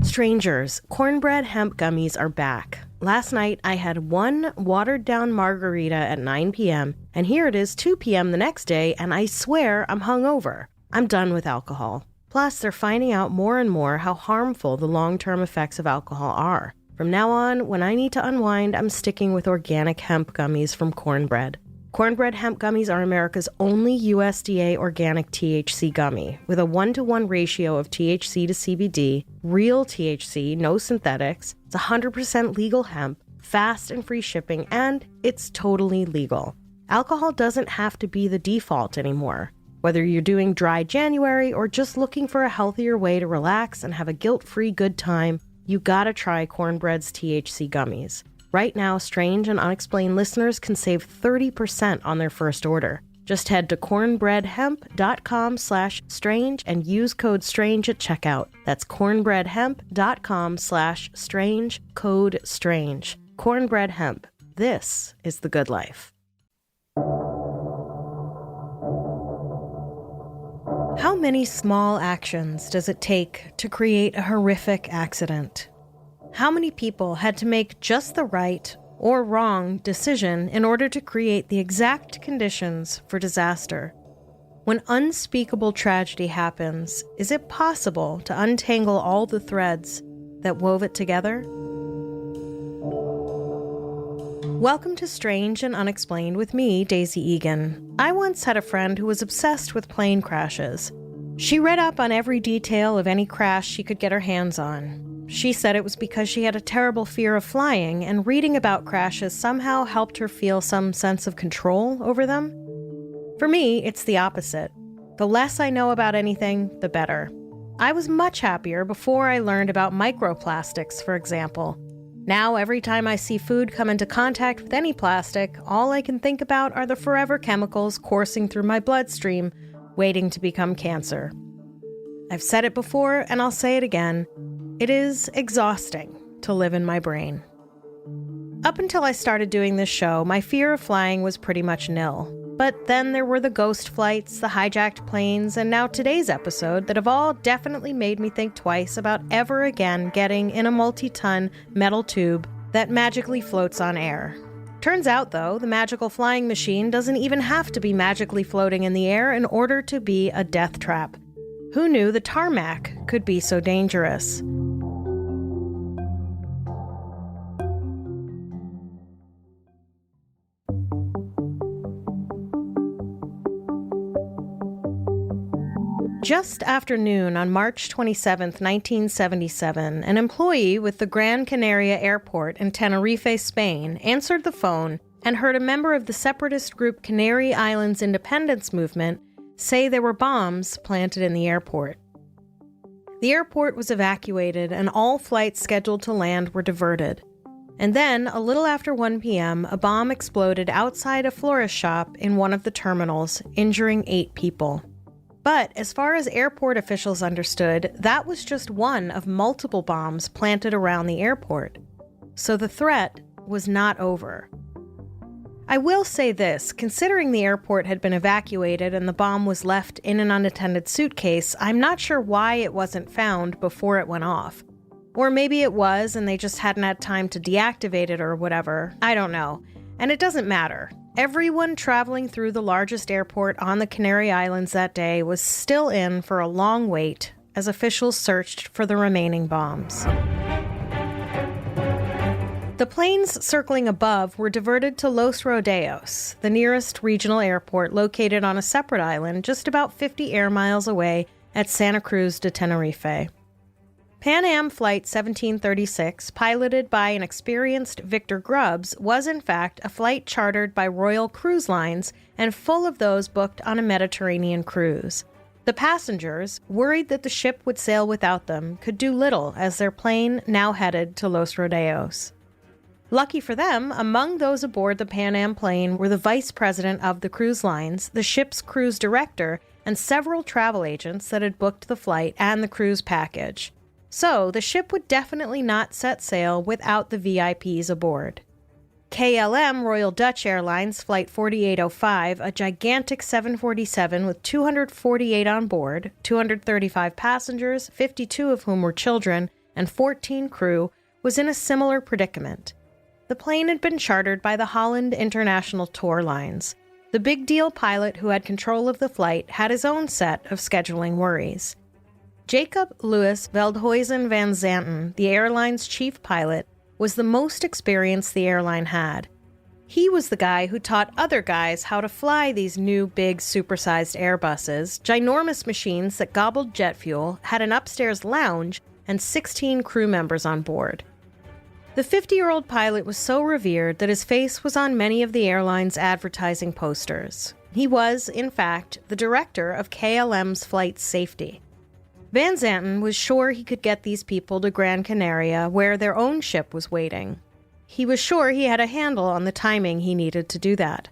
Strangers, Cornbread Hemp gummies are back. Last night, I had one watered-down margarita at 9 p.m., and here it is 2 p.m. the next day, and I swear I'm hungover. I'm done with alcohol. Plus, they're finding out more and more how harmful the long-term effects of alcohol are. From now on, when I need to unwind, I'm sticking with organic hemp gummies from Cornbread. Cornbread Hemp gummies are America's only USDA organic THC gummy, with a 1-to-1 ratio of THC to CBD, real THC, no synthetics. It's 100% legal hemp, fast and free shipping, and it's totally legal. Alcohol doesn't have to be the default anymore. Whether you're doing dry January or just looking for a healthier way to relax and have a guilt-free good time, you gotta try Cornbread's THC gummies. Right now, Strange and Unexplained listeners can save 30% on their first order. Just head to cornbreadhemp.com/strange and use code STRANGE at checkout. That's cornbreadhemp.com/strange, code STRANGE. Cornbread Hemp. This is the good life. How many small actions does it take to create a horrific accident? How many people had to make just the right or wrong decision in order to create the exact conditions for disaster? When unspeakable tragedy happens, is it possible to untangle all the threads that wove it together? Welcome to Strange and Unexplained with me, Daisy Egan. I once had a friend who was obsessed with plane crashes. She read up on every detail of any crash she could get her hands on. She said it was because she had a terrible fear of flying, and reading about crashes somehow helped her feel some sense of control over them. For me, it's the opposite. The less I know about anything, the better. I was much happier before I learned about microplastics, for example. Now, every time I see food come into contact with any plastic, all I can think about are the forever chemicals coursing through my bloodstream, waiting to become cancer. I've said it before, and I'll say it again. It is exhausting to live in my brain. Up until I started doing this show, my fear of flying was pretty much nil. But then there were the ghost flights, the hijacked planes, and now today's episode that have all definitely made me think twice about ever again getting in a multi-ton metal tube that magically floats on air. Turns out, though, the magical flying machine doesn't even have to be magically floating in the air in order to be a death trap. Who knew the tarmac could be so dangerous? Just after noon on March 27, 1977, an employee with the Gran Canaria Airport in Tenerife, Spain, answered the phone and heard a member of the separatist group Canary Islands Independence Movement say there were bombs planted in the airport. The airport was evacuated and all flights scheduled to land were diverted. And then, a little after 1 p.m., a bomb exploded outside a florist shop in one of the terminals, injuring 8 people. But as far as airport officials understood, that was just one of multiple bombs planted around the airport. So the threat was not over. I will say this, considering the airport had been evacuated and the bomb was left in an unattended suitcase, I'm not sure why it wasn't found before it went off. Or maybe it was and they just hadn't had time to deactivate it or whatever. I don't know. And it doesn't matter. Everyone traveling through the largest airport on the Canary Islands that day was still in for a long wait as officials searched for the remaining bombs. The planes circling above were diverted to Los Rodeos, the nearest regional airport located on a separate island just about 50 air miles away at Santa Cruz de Tenerife. Pan Am Flight 1736, piloted by an experienced Victor Grubbs, was in fact a flight chartered by Royal Cruise Lines and full of those booked on a Mediterranean cruise. The passengers, worried that the ship would sail without them, could do little as their plane now headed to Los Rodeos. Lucky for them, among those aboard the Pan Am plane were the vice president of the cruise lines, the ship's cruise director, and several travel agents that had booked the flight and the cruise package. So, the ship would definitely not set sail without the VIPs aboard. KLM Royal Dutch Airlines Flight 4805, a gigantic 747 with 248 on board, 235 passengers, 52 of whom were children, and 14 crew, was in a similar predicament. The plane had been chartered by the Holland International Tour Lines. The big deal pilot who had control of the flight had his own set of scheduling worries. Jacob Louis Veldhuizen van Zanten, the airline's chief pilot, was the most experience the airline had. He was the guy who taught other guys how to fly these new big supersized Airbuses, ginormous machines that gobbled jet fuel, had an upstairs lounge, and 16 crew members on board. The 50-year-old pilot was so revered that his face was on many of the airline's advertising posters. He was, in fact, the director of KLM's flight safety. Van Zanten was sure he could get these people to Gran Canaria, where their own ship was waiting. He was sure he had a handle on the timing he needed to do that.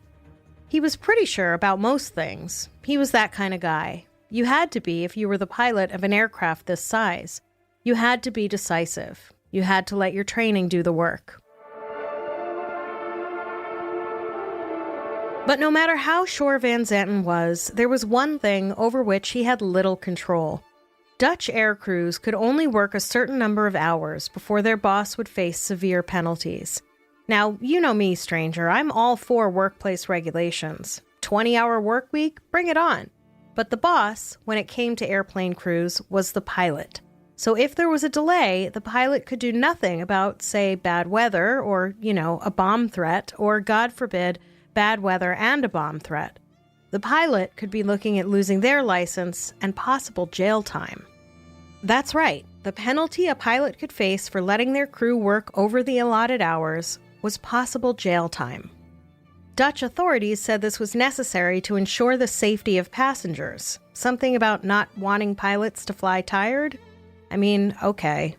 He was pretty sure about most things. He was that kind of guy. You had to be if you were the pilot of an aircraft this size. You had to be decisive. You had to let your training do the work. But no matter how sure Van Zanten was, there was one thing over which he had little control. Dutch air crews could only work a certain number of hours before their boss would face severe penalties. Now, you know me, stranger, I'm all for workplace regulations. 20-hour work week? Bring it on. But the boss, when it came to airplane crews, was the pilot. So if there was a delay, the pilot could do nothing about, say, bad weather or, a bomb threat, or, God forbid, bad weather and a bomb threat. The pilot could be looking at losing their license and possible jail time. That's right. The penalty a pilot could face for letting their crew work over the allotted hours was possible jail time. Dutch authorities said this was necessary to ensure the safety of passengers. Something about not wanting pilots to fly tired? I mean, okay.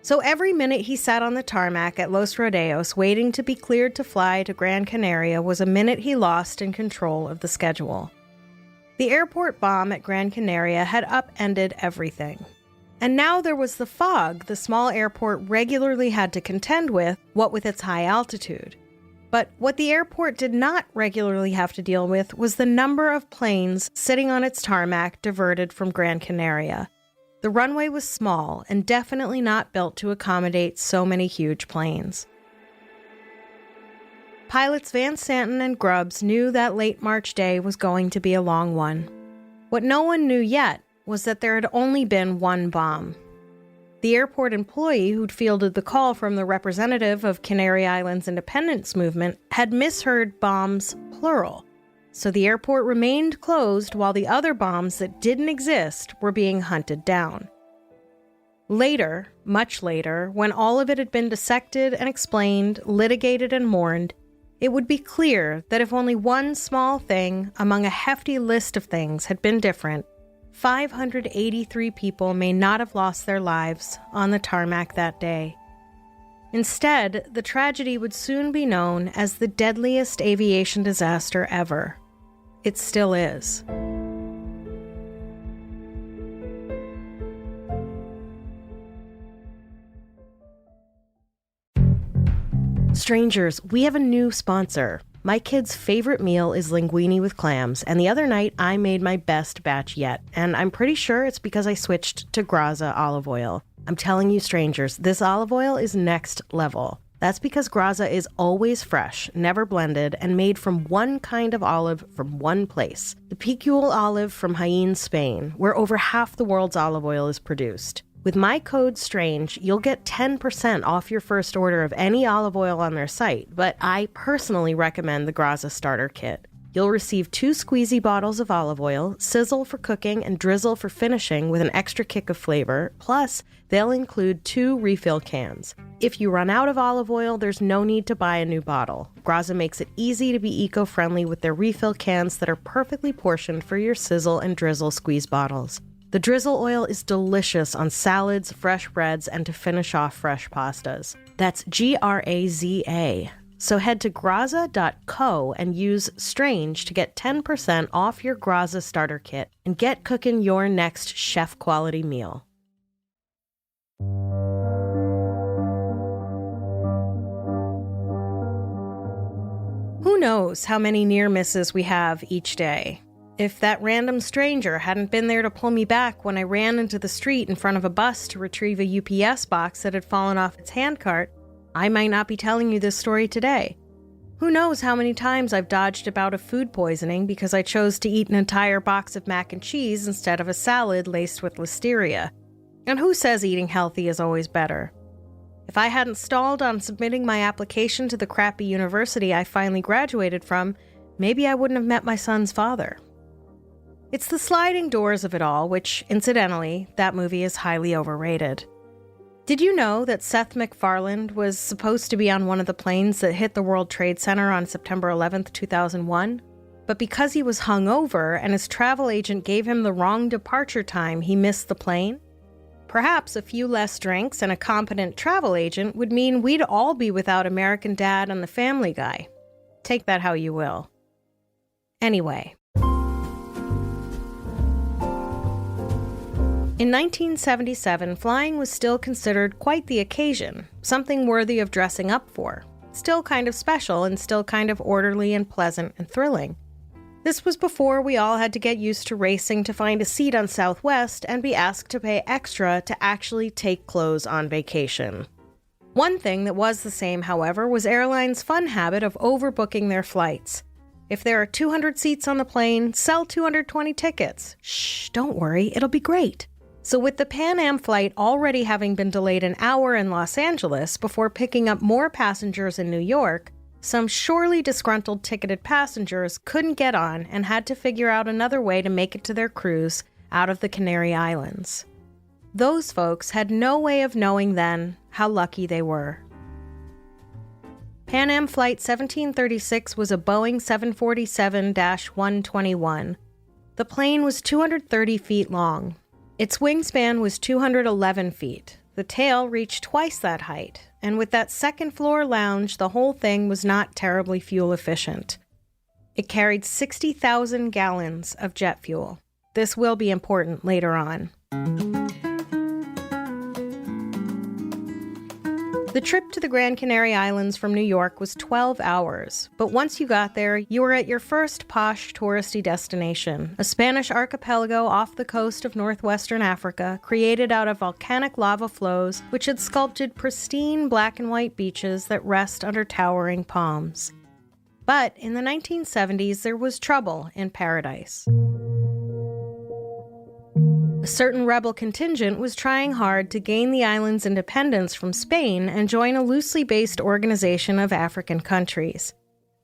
So every minute he sat on the tarmac at Los Rodeos waiting to be cleared to fly to Gran Canaria was a minute he lost in control of the schedule. The airport bomb at Gran Canaria had upended everything. And now there was the fog the small airport regularly had to contend with, what with its high altitude. But what the airport did not regularly have to deal with was the number of planes sitting on its tarmac diverted from Gran Canaria. The runway was small and definitely not built to accommodate so many huge planes. Pilots Van Zanten and Grubbs knew that late March day was going to be a long one. What no one knew yet was that there had only been one bomb. The airport employee who'd fielded the call from the representative of Canary Islands' independence movement had misheard bombs plural. So the airport remained closed while the other bombs that didn't exist were being hunted down. Later, much later, when all of it had been dissected and explained, litigated and mourned, it would be clear that if only one small thing among a hefty list of things had been different, 583 people may not have lost their lives on the tarmac that day. Instead, the tragedy would soon be known as the deadliest aviation disaster ever. It still is. Strangers, we have a new sponsor. My kid's favorite meal is linguine with clams, and the other night I made my best batch yet, and I'm pretty sure it's because I switched to Graza olive oil. I'm telling you, strangers, this olive oil is next level. That's because Graza is always fresh, never blended, and made from one kind of olive from one place. The Picul olive from Jaén, Spain, where over half the world's olive oil is produced. With my code STRANGE, you'll get 10% off your first order of any olive oil on their site, but I personally recommend the Graza Starter Kit. You'll receive 2 squeezy bottles of olive oil, sizzle for cooking and drizzle for finishing with an extra kick of flavor, plus they'll include 2 refill cans. If you run out of olive oil, there's no need to buy a new bottle. Graza makes it easy to be eco-friendly with their refill cans that are perfectly portioned for your sizzle and drizzle squeeze bottles. The drizzle oil is delicious on salads, fresh breads, and to finish off fresh pastas. That's Graza. So head to graza.co and use STRANGE to get 10% off your Graza starter kit and get cooking your next chef-quality meal. Who knows how many near misses we have each day? If that random stranger hadn't been there to pull me back when I ran into the street in front of a bus to retrieve a UPS box that had fallen off its handcart, I might not be telling you this story today. Who knows how many times I've dodged a bout of food poisoning because I chose to eat an entire box of mac and cheese instead of a salad laced with listeria. And who says eating healthy is always better? If I hadn't stalled on submitting my application to the crappy university I finally graduated from, maybe I wouldn't have met my son's father. It's the sliding doors of it all, which, incidentally, that movie is highly overrated. Did you know that Seth MacFarlane was supposed to be on one of the planes that hit the World Trade Center on September 11th, 2001? But because he was hungover and his travel agent gave him the wrong departure time, he missed the plane? Perhaps a few less drinks and a competent travel agent would mean we'd all be without American Dad and the Family Guy. Take that how you will. Anyway. In 1977, flying was still considered quite the occasion, something worthy of dressing up for. Still kind of special and still kind of orderly and pleasant and thrilling. This was before we all had to get used to racing to find a seat on Southwest and be asked to pay extra to actually take clothes on vacation. One thing that was the same, however, was airlines' fun habit of overbooking their flights. If there are 200 seats on the plane, sell 220 tickets. Shh, don't worry, it'll be great. So with the Pan Am flight already having been delayed an hour in Los Angeles before picking up more passengers in New York, some surely disgruntled ticketed passengers couldn't get on and had to figure out another way to make it to their cruise out of the Canary Islands. Those folks had no way of knowing then how lucky they were. Pan Am Flight 1736 was a Boeing 747-121. The plane was 230 feet long. Its wingspan was 211 feet. The tail reached twice that height, and with that second-floor lounge, the whole thing was not terribly fuel efficient. It carried 60,000 gallons of jet fuel. This will be important later on. The trip to the Gran Canary Islands from New York was 12 hours, but once you got there, you were at your first posh touristy destination, a Spanish archipelago off the coast of northwestern Africa, created out of volcanic lava flows which had sculpted pristine black and white beaches that rest under towering palms. But in the 1970s, there was trouble in paradise. A certain rebel contingent was trying hard to gain the island's independence from Spain and join a loosely based organization of African countries.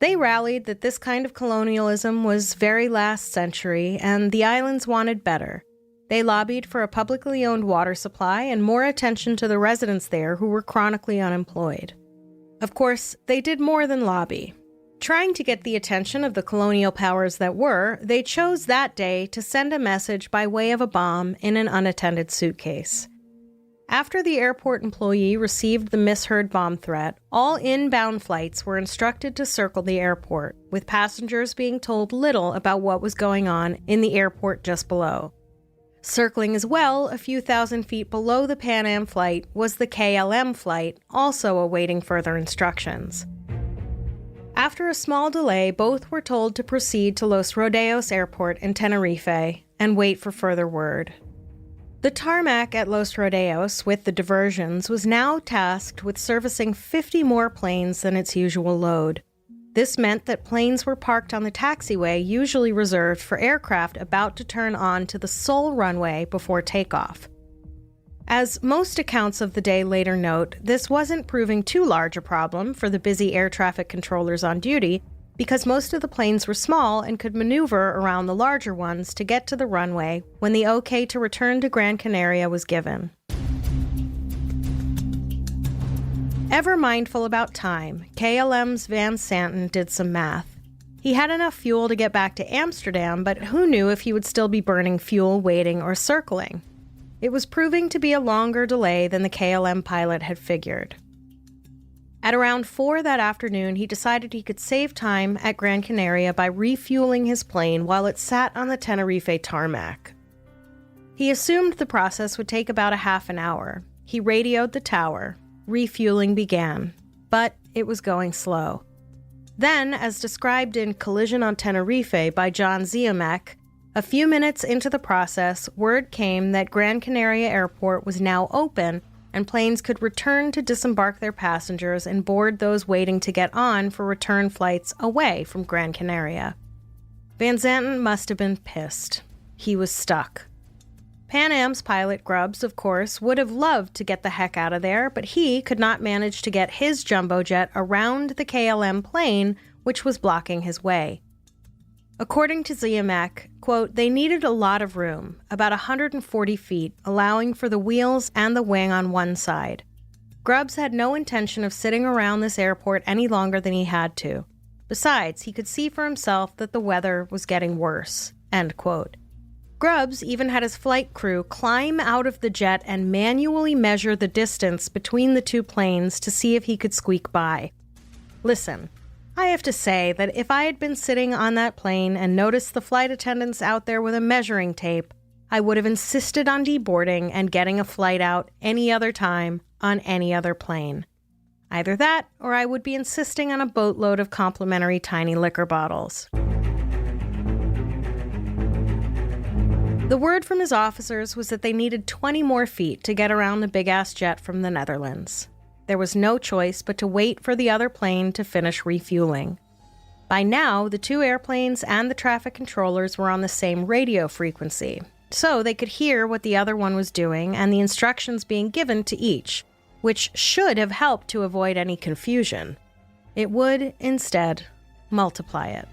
They rallied that this kind of colonialism was very last century, and the islands wanted better. They lobbied for a publicly owned water supply and more attention to the residents there who were chronically unemployed. Of course, they did more than lobby. Trying to get the attention of the colonial powers that were, they chose that day to send a message by way of a bomb in an unattended suitcase. After the airport employee received the misheard bomb threat, all inbound flights were instructed to circle the airport, with passengers being told little about what was going on in the airport just below. Circling as well, a few thousand feet below the Pan Am flight, was the KLM flight, also awaiting further instructions. After a small delay, both were told to proceed to Los Rodeos Airport in Tenerife and wait for further word. The Tarmac at Los Rodeos, with the diversions, was now tasked with servicing 50 more planes than its usual load. This meant that planes were parked on the taxiway usually reserved for aircraft about to turn on to the sole runway before takeoff. As most accounts of the day later note, this wasn't proving too large a problem for the busy air traffic controllers on duty because most of the planes were small and could maneuver around the larger ones to get to the runway when the okay to return to Gran Canaria was given. Ever mindful about time, KLM's Van Santen did some math. He had enough fuel to get back to Amsterdam, but who knew if he would still be burning fuel, waiting, or circling? It was proving to be a longer delay than the KLM pilot had figured. At around 4 that afternoon, he decided he could save time at Gran Canaria by refueling his plane while it sat on the Tenerife tarmac. He assumed the process would take about a half an hour. He radioed the tower. Refueling began, but it was going slow. Then, as described in Collision on Tenerife by John Ziomek, A few minutes into the process, word came that Gran Canaria Airport was now open and planes could return to disembark their passengers and board those waiting to get on for return flights away from Gran Canaria. Van Zanten must have been pissed. He was stuck. Pan Am's pilot, Grubbs, of course, would have loved to get the heck out of there, but he could not manage to get his jumbo jet around the KLM plane, which was blocking his way. According to Ziamek, quote, they needed a lot of room, about 140 feet, allowing for the wheels and the wing on one side. Grubbs had no intention of sitting around this airport any longer than he had to. Besides, he could see for himself that the weather was getting worse, end quote. Grubbs even had his flight crew climb out of the jet and manually measure the distance between the two planes to see if he could squeak by. Listen, I have to say that if I had been sitting on that plane and noticed the flight attendants out there with a measuring tape, I would have insisted on deboarding and getting a flight out any other time on any other plane. Either that, or I would be insisting on a boatload of complimentary tiny liquor bottles. The word from his officers was that they needed 20 more feet to get around the big-ass jet from the Netherlands. There was no choice but to wait for the other plane to finish refueling. By now, the two airplanes and the traffic controllers were on the same radio frequency, so they could hear what the other one was doing and the instructions being given to each, which should have helped to avoid any confusion. It would, instead, multiply it.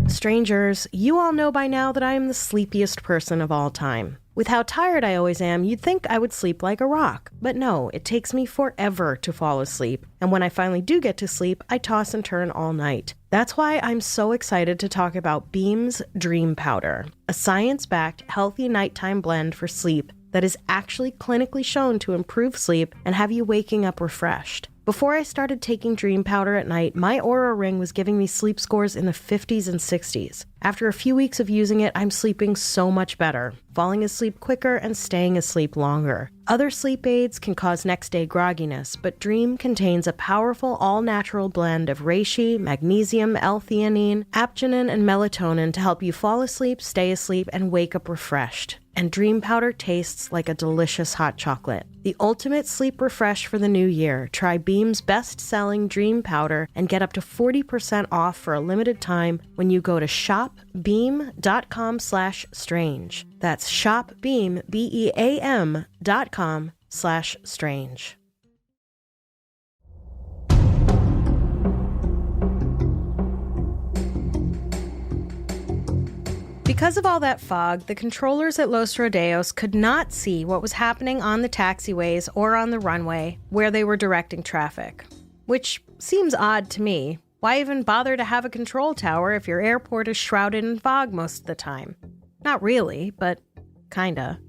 Strangers, you all know by now that I am the sleepiest person of all time. With how tired I always am, you'd think I would sleep like a rock. But no, it takes me forever to fall asleep. And when I finally do get to sleep, I toss and turn all night. That's why I'm so excited to talk about Beam's Dream Powder, a science-backed, healthy nighttime blend for sleep that is actually clinically shown to improve sleep and have you waking up refreshed. Before I started taking Dream Powder at night, my Oura Ring was giving me sleep scores in the 50s and 60s. After a few weeks of using it, I'm sleeping so much better, falling asleep quicker and staying asleep longer. Other sleep aids can cause next-day grogginess, but Dream contains a powerful all-natural blend of reishi, magnesium, L-theanine, apgenin, and melatonin to help you fall asleep, stay asleep, and wake up refreshed. And Dream Powder tastes like a delicious hot chocolate. The ultimate sleep refresh for the new year. Try Beam's best-selling Dream Powder and get up to 40% off for a limited time when you go to shopbeam.com/strange. That's shopbeam, BEAM.com/strange. Because of all that fog, the controllers at Los Rodeos could not see what was happening on the taxiways or on the runway where they were directing traffic. Which seems odd to me. Why even bother to have a control tower if your airport is shrouded in fog most of the time? Not really, but kinda.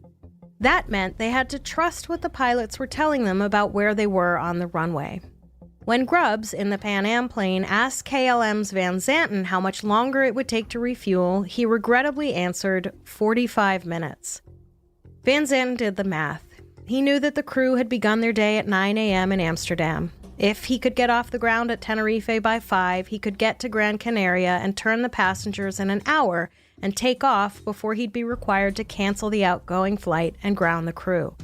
That meant they had to trust what the pilots were telling them about where they were on the runway. When Grubbs, in the Pan Am plane, asked KLM's Van Zanten how much longer it would take to refuel, he regrettably answered 45 minutes. Van Zanten did the math. He knew that the crew had begun their day at 9 a.m. in Amsterdam. If he could get off the ground at Tenerife by 5, he could get to Gran Canaria and turn the passengers in an hour and take off before he'd be required to cancel the outgoing flight and ground the crew.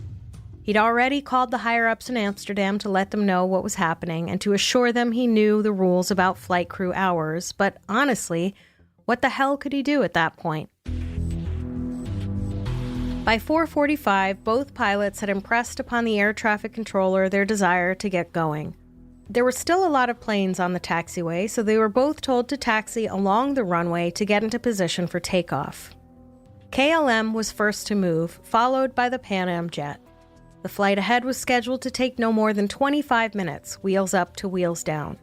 He'd already called the higher-ups in Amsterdam to let them know what was happening and to assure them he knew the rules about flight crew hours, but honestly, what the hell could he do at that point? By 4:45, both pilots had impressed upon the air traffic controller their desire to get going. There were still a lot of planes on the taxiway, so they were both told to taxi along the runway to get into position for takeoff. KLM was first to move, followed by the Pan Am jet. The flight ahead was scheduled to take no more than 25 minutes, wheels up to wheels down.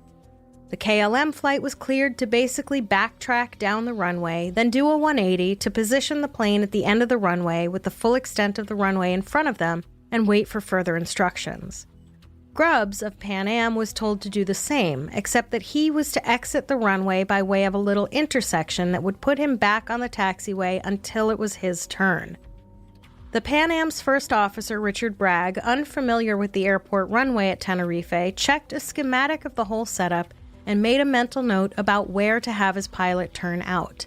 The KLM flight was cleared to basically backtrack down the runway, then do a 180 to position the plane at the end of the runway with the full extent of the runway in front of them and wait for further instructions. Grubbs of Pan Am was told to do the same, except that he was to exit the runway by way of a little intersection that would put him back on the taxiway until it was his turn. The Pan Am's first officer, Richard Bragg, unfamiliar with the airport runway at Tenerife, checked a schematic of the whole setup and made a mental note about where to have his pilot turn out.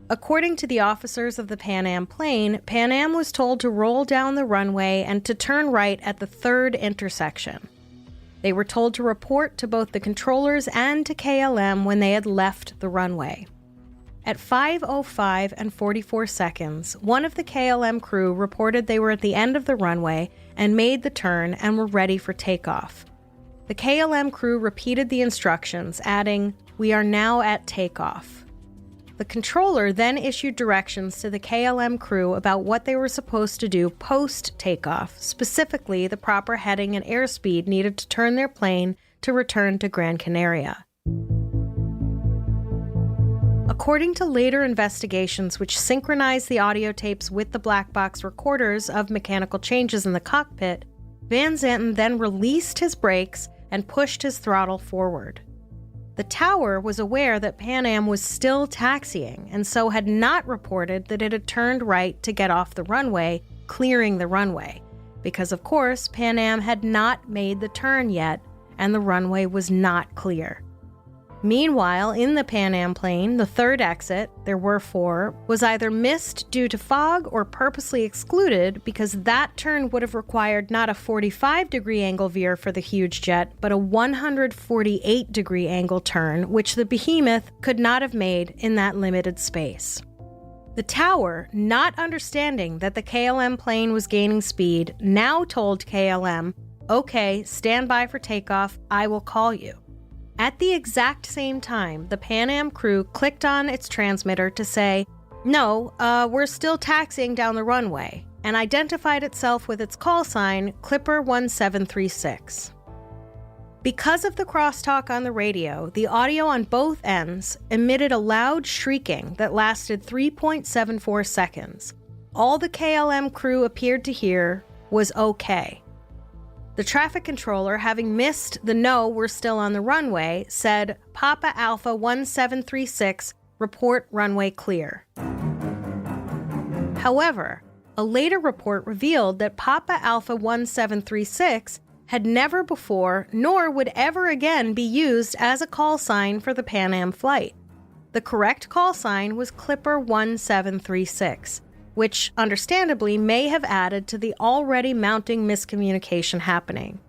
According to the officers of the Pan Am plane, Pan Am was told to roll down the runway and to turn right at the third intersection. They were told to report to both the controllers and to KLM when they had left the runway. At 5:05 and 44 seconds, one of the KLM crew reported they were at the end of the runway and made the turn and were ready for takeoff. The KLM crew repeated the instructions, adding, "We are now at takeoff." The controller then issued directions to the KLM crew about what they were supposed to do post-takeoff, specifically the proper heading and airspeed needed to turn their plane to return to Gran Canaria. According to later investigations which synchronized the audio tapes with the black box recorders of mechanical changes in the cockpit, Van Zanten then released his brakes and pushed his throttle forward. The tower was aware that Pan Am was still taxiing and so had not reported that it had turned right to get off the runway, clearing the runway, because of course Pan Am had not made the turn yet and the runway was not clear. Meanwhile, in the Pan Am plane, the third exit, there were 4, was either missed due to fog or purposely excluded because that turn would have required not a 45-degree angle veer for the huge jet, but a 148-degree angle turn, which the behemoth could not have made in that limited space. The tower, not understanding that the KLM plane was gaining speed, now told KLM, "Okay, stand by for takeoff, I will call you." At the exact same time, the Pan Am crew clicked on its transmitter to say, "No, we're still taxiing down the runway," and identified itself with its call sign, Clipper 1736. Because of the crosstalk on the radio, the audio on both ends emitted a loud shrieking that lasted 3.74 seconds. All the KLM crew appeared to hear was "okay." The traffic controller, having missed the "no, we're still on the runway," said, "Papa Alpha 1736, report runway clear." However, a later report revealed that Papa Alpha 1736 had never before, nor would ever again be used as a call sign for the Pan Am flight. The correct call sign was Clipper 1736. Which, understandably, may have added to the already mounting miscommunication happening.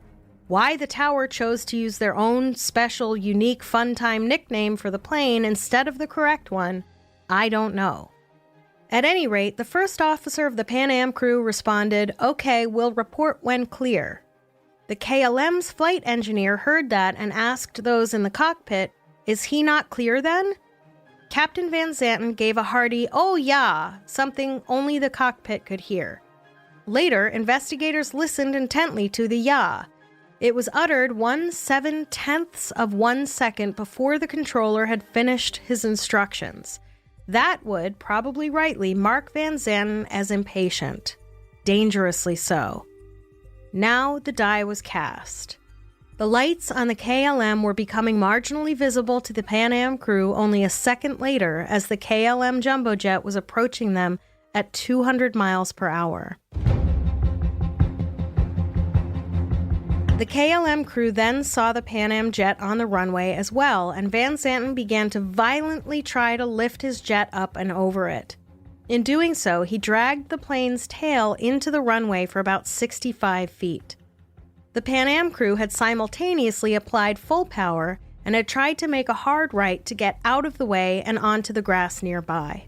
Why the tower chose to use their own special, unique fun-time nickname for the plane instead of the correct one, I don't know. At any rate, the first officer of the Pan Am crew responded, "Okay, we'll report when clear." The KLM's flight engineer heard that and asked those in the cockpit, "Is he not clear then?" Captain Van Zanten gave a hearty, "Oh yeah," something only the cockpit could hear. Later, investigators listened intently to the "yeah." It was uttered 1/7/10 of 1 second before the controller had finished his instructions. That would, probably rightly, mark Van Zanten as impatient. Dangerously so. Now the die was cast. The lights on the KLM were becoming marginally visible to the Pan Am crew only a second later as the KLM jumbo jet was approaching them at 200 miles per hour. The KLM crew then saw the Pan Am jet on the runway as well, and Van Zanten began to violently try to lift his jet up and over it. In doing so, he dragged the plane's tail into the runway for about 65 feet. The Pan Am crew had simultaneously applied full power and had tried to make a hard right to get out of the way and onto the grass nearby.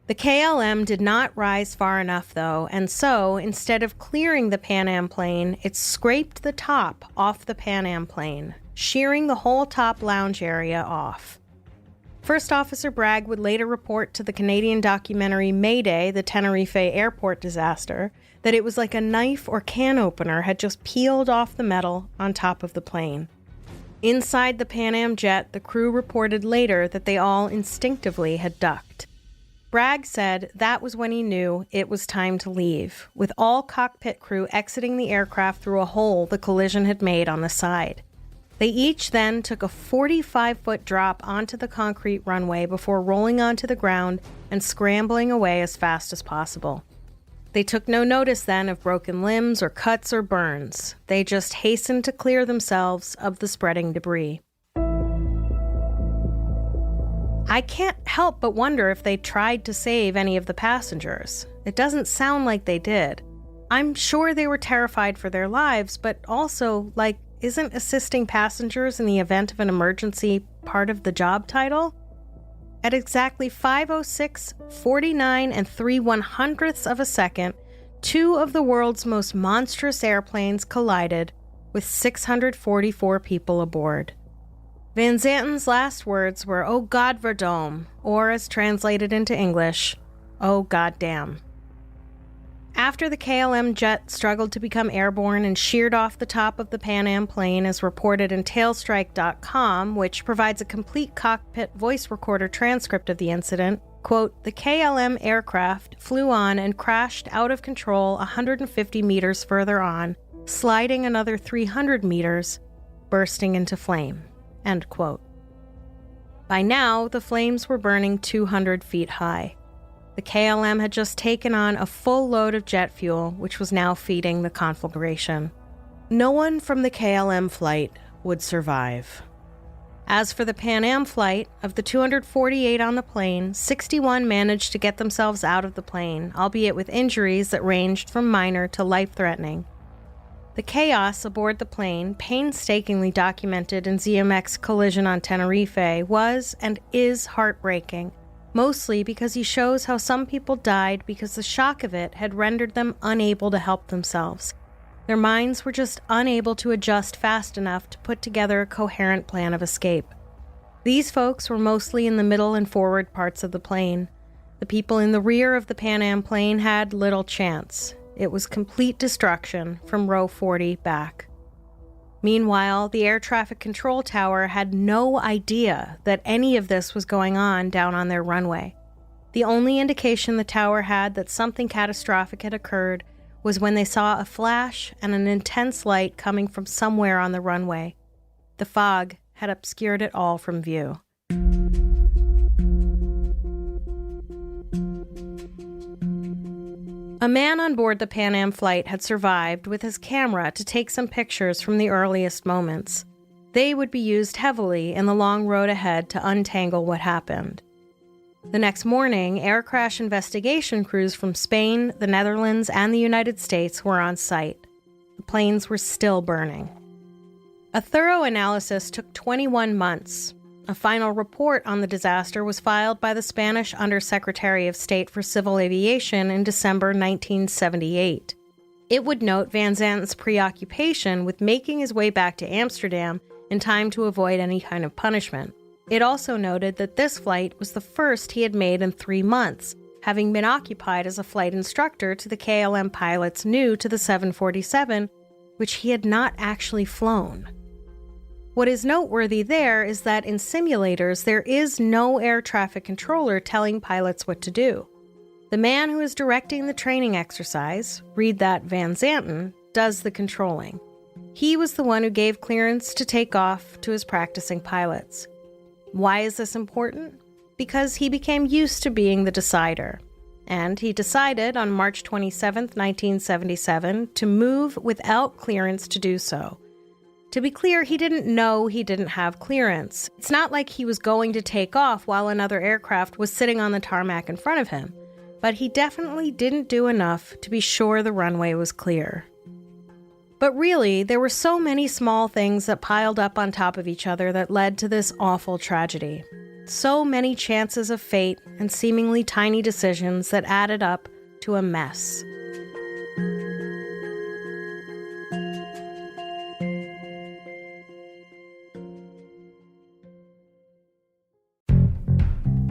The KLM did not rise far enough, though, and so, instead of clearing the Pan Am plane, it scraped the top off the Pan Am plane, shearing the whole top lounge area off. First Officer Bragg would later report to the Canadian documentary Mayday, the Tenerife airport disaster, that it was like a knife or can opener had just peeled off the metal on top of the plane. Inside the Pan Am jet, the crew reported later that they all instinctively had ducked. Bragg said that was when he knew it was time to leave, with all cockpit crew exiting the aircraft through a hole the collision had made on the side. They each then took a 45-foot drop onto the concrete runway before rolling onto the ground and scrambling away as fast as possible. They took no notice then of broken limbs or cuts or burns. They just hastened to clear themselves of the spreading debris. I can't help but wonder if they tried to save any of the passengers. It doesn't sound like they did. I'm sure they were terrified for their lives, but also, isn't assisting passengers in the event of an emergency part of the job title? At exactly 5:06, 49 and 3/100ths of a second, two of the world's most monstrous airplanes collided, with 644 people aboard. Van Zanten's last words were, "Oh God, Verdome," or as translated into English, "Oh goddamn." After the KLM jet struggled to become airborne and sheared off the top of the Pan Am plane, as reported in tailstrike.com, which provides a complete cockpit voice recorder transcript of the incident, quote, "The KLM aircraft flew on and crashed out of control 150 meters further on, sliding another 300 meters, bursting into flame," end quote. By now, the flames were burning 200 feet high. The KLM had just taken on a full load of jet fuel, which was now feeding the conflagration. No one from the KLM flight would survive. As for the Pan Am flight, of the 248 on the plane, 61 managed to get themselves out of the plane, albeit with injuries that ranged from minor to life-threatening. The chaos aboard the plane, painstakingly documented in ZMX Collision on Tenerife, was and is heartbreaking. Mostly because he shows how some people died because the shock of it had rendered them unable to help themselves. Their minds were just unable to adjust fast enough to put together a coherent plan of escape. These folks were mostly in the middle and forward parts of the plane. The people in the rear of the Pan Am plane had little chance. It was complete destruction from row 40 back. Meanwhile, the air traffic control tower had no idea that any of this was going on down on their runway. The only indication the tower had that something catastrophic had occurred was when they saw a flash and an intense light coming from somewhere on the runway. The fog had obscured it all from view. A man on board the Pan Am flight had survived with his camera to take some pictures from the earliest moments. They would be used heavily in the long road ahead to untangle what happened. The next morning, air crash investigation crews from Spain, the Netherlands, and the United States were on site. The planes were still burning. A thorough analysis took 21 months. A final report on the disaster was filed by the Spanish Undersecretary of State for Civil Aviation in December 1978. It would note Van Zanten's preoccupation with making his way back to Amsterdam in time to avoid any kind of punishment. It also noted that this flight was the first he had made in 3 months, having been occupied as a flight instructor to the KLM pilots new to the 747, which he had not actually flown. What is noteworthy there is that in simulators, there is no air traffic controller telling pilots what to do. The man who is directing the training exercise, read that Van Zanten, does the controlling. He was the one who gave clearance to take off to his practicing pilots. Why is this important? Because he became used to being the decider. And he decided on March 27, 1977, to move without clearance to do so. To be clear, he didn't know he didn't have clearance. It's not like he was going to take off while another aircraft was sitting on the tarmac in front of him, but he definitely didn't do enough to be sure the runway was clear. But really, there were so many small things that piled up on top of each other that led to this awful tragedy. So many chances of fate and seemingly tiny decisions that added up to a mess.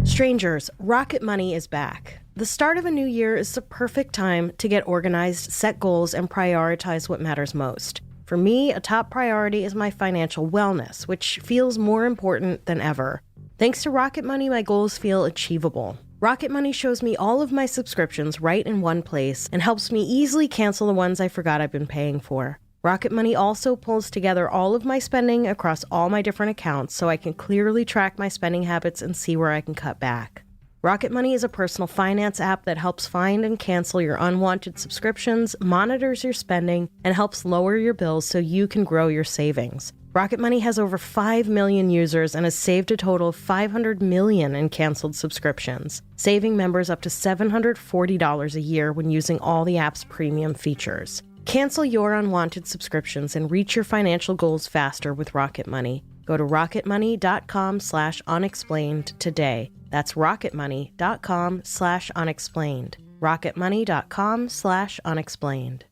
Strangers, Rocket Money is back. The start of a new year is the perfect time to get organized, set goals, and prioritize what matters most. For me, a top priority is my financial wellness, which feels more important than ever. Thanks to Rocket Money, my goals feel achievable. Rocket Money shows me all of my subscriptions right in one place and helps me easily cancel the ones I forgot I've been paying for. Rocket Money also pulls together all of my spending across all my different accounts so I can clearly track my spending habits and see where I can cut back. Rocket Money is a personal finance app that helps find and cancel your unwanted subscriptions, monitors your spending, and helps lower your bills so you can grow your savings. Rocket Money has over 5 million users and has saved a total of $500 million in canceled subscriptions, saving members up to $740 a year when using all the app's premium features. Cancel your unwanted subscriptions and reach your financial goals faster with Rocket Money. Go to rocketmoney.com/unexplained today. That's rocketmoney.com/unexplained. rocketmoney.com/unexplained.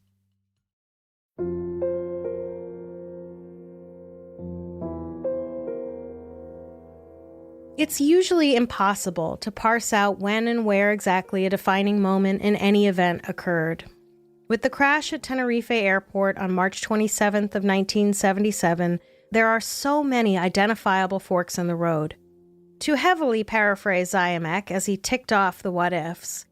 It's usually impossible to parse out when and where exactly a defining moment in any event occurred. With the crash at Tenerife Airport on March 27th of 1977, there are so many identifiable forks in the road. To heavily paraphrase Zymek as he ticked off the what-ifs,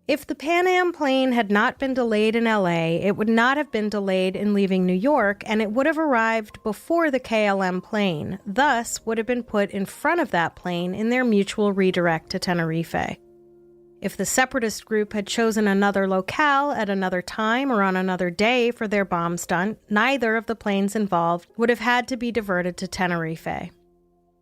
if the Pan Am plane had not been delayed in LA, it would not have been delayed in leaving New York, and it would have arrived before the KLM plane, thus would have been put in front of that plane in their mutual redirect to Tenerife. If the separatist group had chosen another locale at another time or on another day for their bomb stunt, neither of the planes involved would have had to be diverted to Tenerife.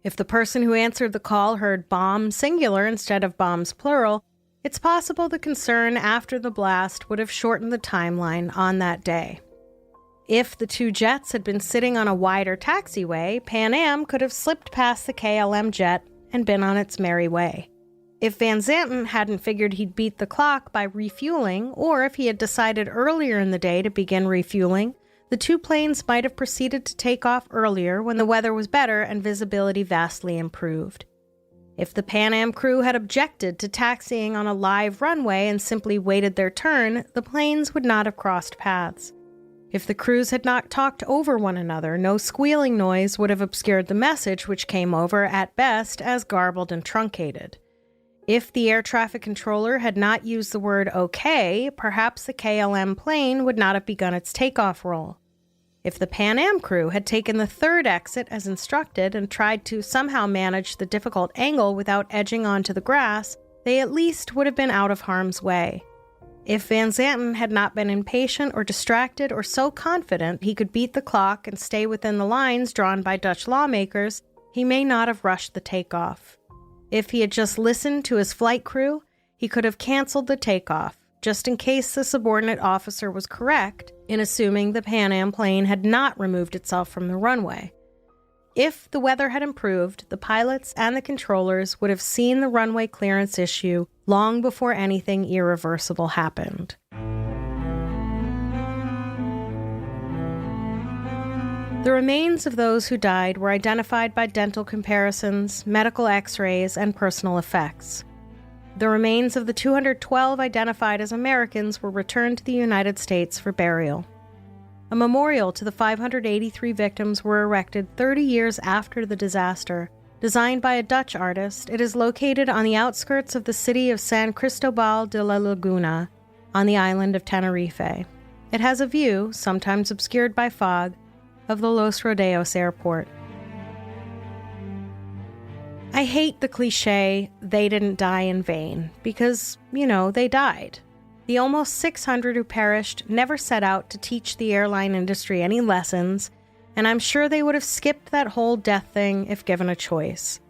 If the person who answered the call heard bomb singular instead of bombs plural, it's possible the concern after the blast would have shortened the timeline on that day. If the two jets had been sitting on a wider taxiway, Pan Am could have slipped past the KLM jet and been on its merry way. If Van Zanten hadn't figured he'd beat the clock by refueling, or if he had decided earlier in the day to begin refueling, the two planes might have proceeded to take off earlier when the weather was better and visibility vastly improved. If the Pan Am crew had objected to taxiing on a live runway and simply waited their turn, the planes would not have crossed paths. If the crews had not talked over one another, no squealing noise would have obscured the message, which came over, at best, as garbled and truncated. If the air traffic controller had not used the word okay, perhaps the KLM plane would not have begun its takeoff roll. If the Pan Am crew had taken the third exit as instructed and tried to somehow manage the difficult angle without edging onto the grass, they at least would have been out of harm's way. If Van Zanten had not been impatient or distracted or so confident he could beat the clock and stay within the lines drawn by Dutch lawmakers, he may not have rushed the takeoff. If he had just listened to his flight crew, he could have canceled the takeoff, just in case the subordinate officer was correct in assuming the Pan Am plane had not removed itself from the runway. If the weather had improved, the pilots and the controllers would have seen the runway clearance issue long before anything irreversible happened. The remains of those who died were identified by dental comparisons, medical x-rays, and personal effects. The remains of the 212 identified as Americans were returned to the United States for burial. A memorial to the 583 victims were erected 30 years after the disaster. Designed by a Dutch artist, it is located on the outskirts of the city of San Cristobal de la Laguna, on the island of Tenerife. It has a view, sometimes obscured by fog, of the Los Rodeos airport. I hate the cliche, they didn't die in vain, because, they died. The almost 600 who perished never set out to teach the airline industry any lessons, and I'm sure they would have skipped that whole death thing if given a choice.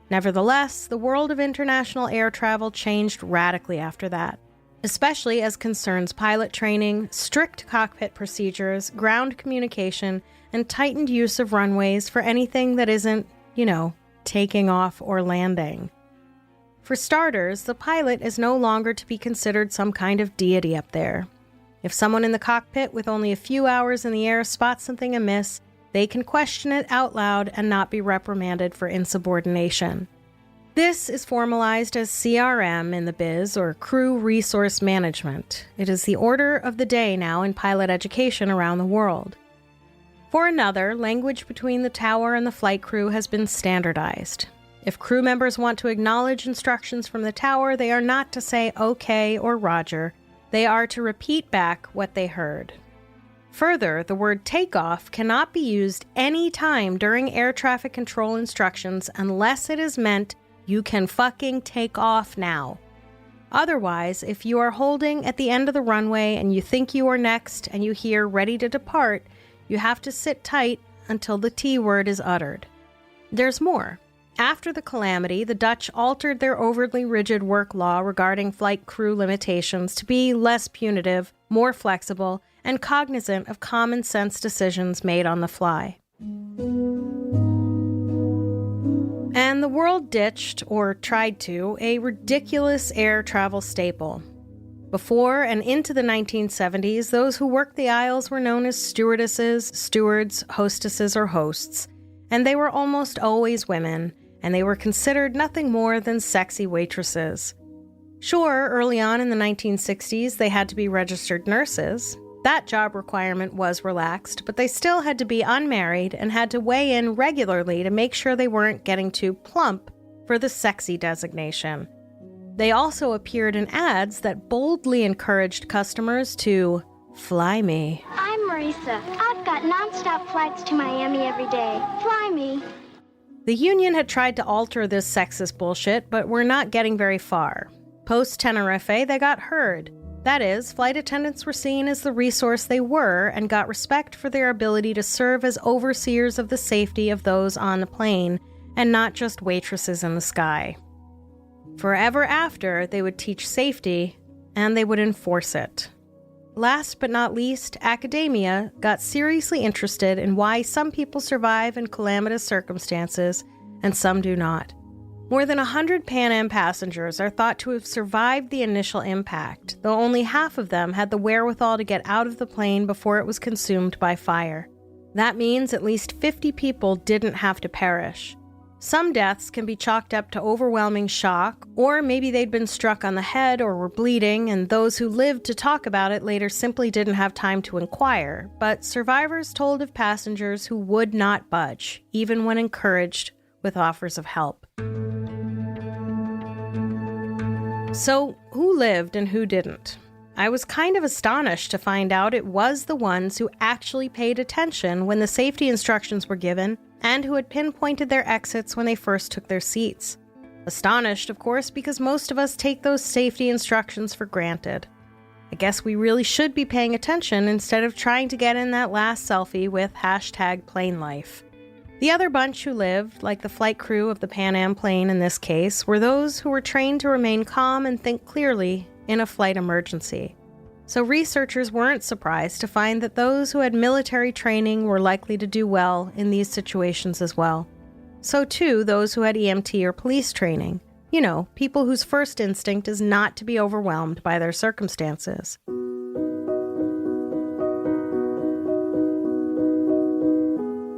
Nevertheless, the world of international air travel changed radically after that, especially as concerns pilot training, strict cockpit procedures, ground communication, and tightened use of runways for anything that isn't, taking off or landing. For starters, the pilot is no longer to be considered some kind of deity up there. If someone in the cockpit with only a few hours in the air spots something amiss, they can question it out loud and not be reprimanded for insubordination. This is formalized as CRM in the biz, or Crew Resource Management. It is the order of the day now in pilot education around the world. For another, language between the tower and the flight crew has been standardized. If crew members want to acknowledge instructions from the tower, they are not to say okay or roger. They are to repeat back what they heard. Further, the word takeoff cannot be used any time during air traffic control instructions unless it is meant You can fucking take off now. Otherwise, if you are holding at the end of the runway and you think you are next and you hear ready to depart, you have to sit tight until the T word is uttered. There's more. After the calamity, the Dutch altered their overly rigid work law regarding flight crew limitations to be less punitive, more flexible, and cognizant of common sense decisions made on the fly. And the world ditched, or tried to, a ridiculous air travel staple. Before and into the 1970s, those who worked the aisles were known as stewardesses, stewards, hostesses, or hosts, and they were almost always women, and they were considered nothing more than sexy waitresses. Sure, early on in the 1960s, they had to be registered nurses. That job requirement was relaxed, but they still had to be unmarried and had to weigh in regularly to make sure they weren't getting too plump for the sexy designation. They also appeared in ads that boldly encouraged customers to fly me. I'm Marisa. I've got nonstop flights to Miami every day. Fly me. The union had tried to alter this sexist bullshit, but were not getting very far. Post-Tenerife, they got heard. That is, flight attendants were seen as the resource they were and got respect for their ability to serve as overseers of the safety of those on the plane and not just waitresses in the sky. Forever after, they would teach safety and they would enforce it. Last but not least, academia got seriously interested in why some people survive in calamitous circumstances and some do not. More than 100 Pan Am passengers are thought to have survived the initial impact, though only half of them had the wherewithal to get out of the plane before it was consumed by fire. That means at least 50 people didn't have to perish. Some deaths can be chalked up to overwhelming shock, or maybe they'd been struck on the head or were bleeding, and those who lived to talk about it later simply didn't have time to inquire. But survivors told of passengers who would not budge, even when encouraged with offers of help. So, who lived and who didn't? I was kind of astonished to find out it was the ones who actually paid attention when the safety instructions were given and who had pinpointed their exits when they first took their seats. Astonished, of course, because most of us take those safety instructions for granted. I guess we really should be paying attention instead of trying to get in that last selfie with #PlaneLife. The other bunch who lived, like the flight crew of the Pan Am plane in this case, were those who were trained to remain calm and think clearly in a flight emergency. So researchers weren't surprised to find that those who had military training were likely to do well in these situations as well. So too, those who had EMT or police training. You know, people whose first instinct is not to be overwhelmed by their circumstances.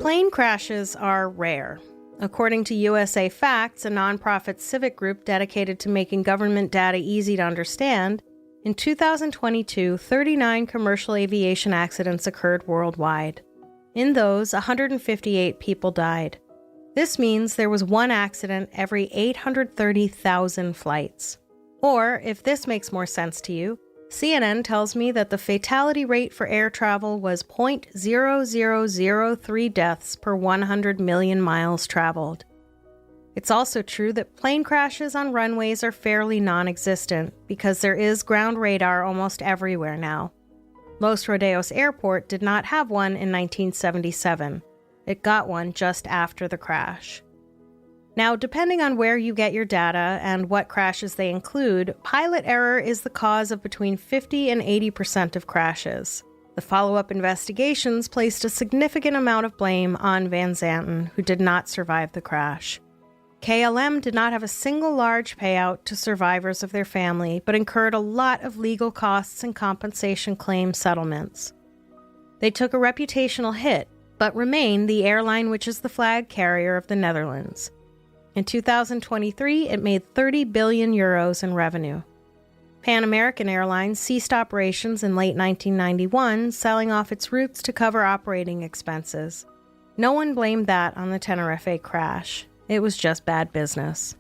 Plane crashes are rare. According to USA Facts, a nonprofit civic group dedicated to making government data easy to understand, in 2022, 39 commercial aviation accidents occurred worldwide. In those, 158 people died. This means there was one accident every 830,000 flights. Or, if this makes more sense to you, CNN tells me that the fatality rate for air travel was 0.0003 deaths per 100 million miles traveled. It's also true that plane crashes on runways are fairly non-existent because there is ground radar almost everywhere now. Los Rodeos Airport did not have one in 1977. It got one just after the crash. Now, depending on where you get your data and what crashes they include, pilot error is the cause of between 50 and 80% of crashes. The follow-up investigations placed a significant amount of blame on Van Zanten, who did not survive the crash. KLM did not have a single large payout to survivors of their family, but incurred a lot of legal costs and compensation claim settlements. They took a reputational hit, but remain the airline which is the flag carrier of the Netherlands. In 2023, it made 30 billion euros in revenue. Pan American Airlines ceased operations in late 1991, selling off its routes to cover operating expenses. No one blamed that on the Tenerife crash. It was just bad business.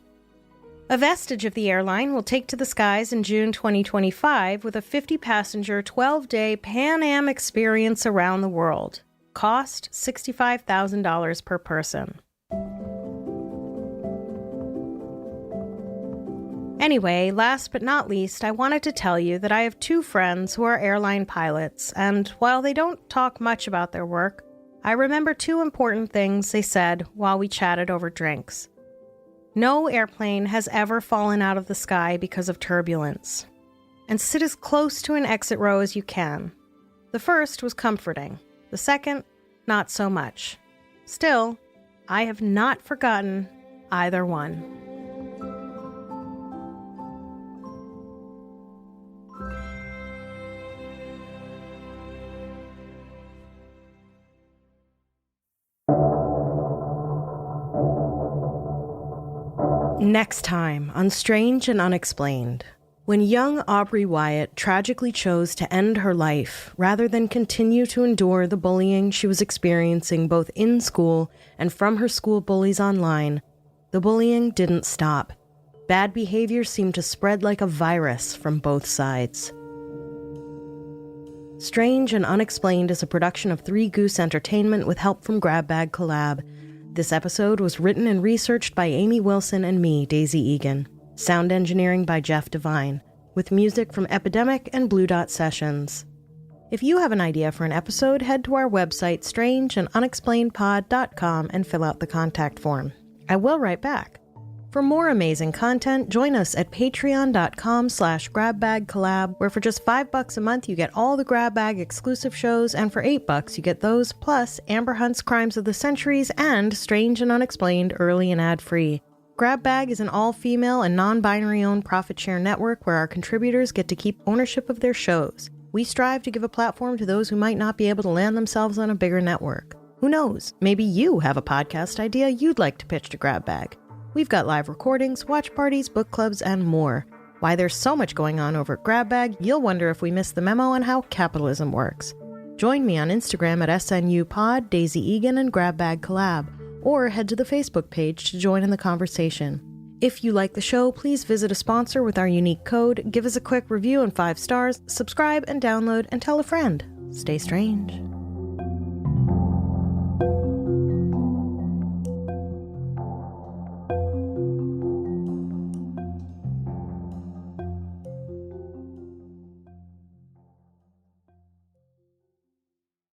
A vestige of the airline will take to the skies in June 2025 with a 50-passenger, 12-day Pan Am experience around the world. Cost $65,000 per person. Anyway, last but not least, I wanted to tell you that I have 2 friends who are airline pilots, and while they don't talk much about their work, I remember 2 important things they said while we chatted over drinks. No airplane has ever fallen out of the sky because of turbulence. And sit as close to an exit row as you can. The first was comforting. The second, not so much. Still, I have not forgotten either one. Next time on Strange and Unexplained. When young Aubrey Wyatt tragically chose to end her life rather than continue to endure the bullying she was experiencing both in school and from her school bullies online, the bullying didn't stop. Bad behavior seemed to spread like a virus from both sides. Strange and Unexplained is a production of Three Goose Entertainment with help from Grab Bag Collab. This episode was written and researched by Amy Wilson and me, Daisy Egan. Sound engineering by Jeff Devine, with music from Epidemic and Blue Dot Sessions. If you have an idea for an episode, head to our website, strangeandunexplainedpod.com, and fill out the contact form. I will write back. For more amazing content, join us at patreon.com/grabbagcollab, where for just $5 a month you get all the Grab Bag exclusive shows, and for $8 you get those, plus Amber Hunt's Crimes of the Centuries and Strange and Unexplained early and ad-free. Grab Bag is an all-female and non-binary owned profit share network where our contributors get to keep ownership of their shows. We strive to give a platform to those who might not be able to land themselves on a bigger network. Who knows? Maybe you have a podcast idea you'd like to pitch to Grab Bag. We've got live recordings, watch parties, book clubs, and more. Why there's so much going on over at Grab Bag, you'll wonder if we missed the memo on how capitalism works. Join me on Instagram at SNUPod, Daisy Egan, and Grab Bag Collab, or head to the Facebook page to join in the conversation. If you like the show, please visit a sponsor with our unique code, give us a quick review and 5 stars, subscribe and download, and tell a friend. Stay strange.